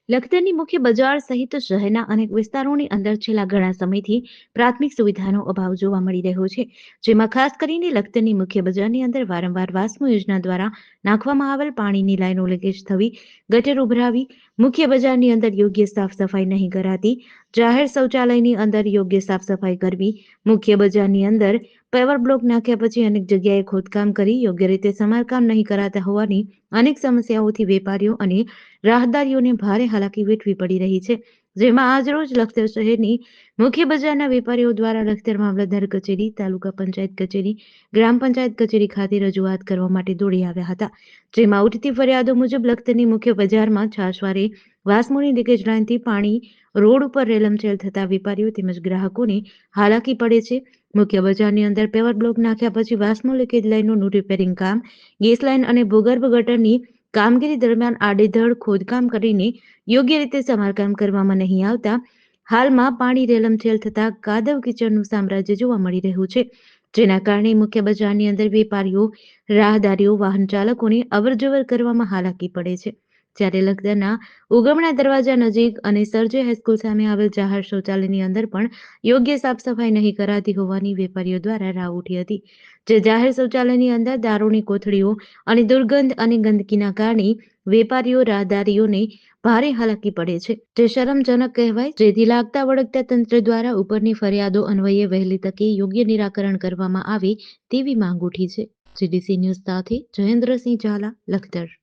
લખતરની મુખ્ય બજાર સહિત શહેરના અનેક વિસ્તારોની અંદર છેલ્લા ઘણા સમયથી પ્રાથમિક સુવિધાનો અભાવ જોવા મળી રહ્યો છે, જેમાં ખાસ કરીને લખતરની મુખ્ય બજારની અંદર વારંવાર વાસ્મો યોજના દ્વારા નાખવામાં આવેલ પાણીની લાઈનો લીકેજ થવી, ગટર ઉભરાવી, મુખ્ય બજારની અંદર યોગ્ય સાફ સફાઈ નહીં કરાતી, જાહેર શૌચાલયની અંદર યોગ્ય સાફ સફાઈ કરવી, મુખ્ય બજારની અંદર પેવર બ્લોક નાખ્યા પછી અનેક જગ્યાએ ખોદકામ કરી યોગ્ય રીતે સમારકામ નહીં કરાતા હોવાની અનેક સમસ્યાઓથી વેપારીઓ અને રાહદારીઓને ભારે હાલાકી વેઠવી પડી રહી છે, જેમાં આજરોજ લખતર શહેરની મુખ્ય બજારના વેપારીઓ દ્વારા લખતર મામલતદાર કચેરી, તાલુકા પંચાયત કચેરી, ગ્રામ પંચાયત કચેરી ખાતે રજૂઆત કરવા માટે દોડી આવ્યા હતા, જેમાં ઉઠતી ફરિયાદો મુજબ લખતરની મુખ્ય બજારમાં છાશવારે વાસ્મોની લીકેજ લાઇનથી પાણી રોડ ઉપર રેલમછેલ થતા વેપારીઓ તેમજ ગ્રાહકોને હાલાકી પડે છે. મુખ્ય બજારની અંદર પેવર બ્લોક નાખ્યા પછી વાસ્મો લીકેજ લાઇનોનું રિપેરિંગ કામ, ગેસ લાઇન અને ભૂગર્ભ ગટરની કામગીરી દરમિયાન આડેધડ ખોદકામ કરીને યોગ્ય રીતે સમારકામ કરવામાં નહીં આવતા હાલમાં પાણી રેલમછેલ થતા કાદવ કીચડનું સામ્રાજ્ય જોવા મળી રહ્યું છે, જેના કારણે મુખ્ય બજારની અંદર વેપારીઓ, રાહદારીઓ, વાહન ચાલકોને અવરજવર કરવામાં હાલાકી પડે છે. જ્યારે લખતરના ઉગમણા દરવાજા નજીક અને સરજે હાઈસ્કૂલ સામે આવેલ જાહેર શૌચાલયની અંદર પણ યોગ્ય સાફ સફાઈ નહીં કરાતી હોવાની વેપારીઓ દ્વારા રાવ ઉઠી હતી, જે જાહેર શૌચાલયની અંદર દારૂની કોથળીઓ અને દુર્ગંધ અને ગંદકીના કારણે વેપારીઓ, રાહદારીઓને ભારે હાલાકી પડે છે, જે શરમજનક કહેવાય, જેથી લાગતા વળગતા તંત્ર દ્વારા ઉપરની ફરિયાદો અન્વયે વહેલી તકે યોગ્ય નિરાકરણ કરવામાં આવે તેવી માંગ ઉઠી છે. જીડીસી ન્યૂઝ સાથે જયેન્દ્રસિંહ ઝાલા, લખતર.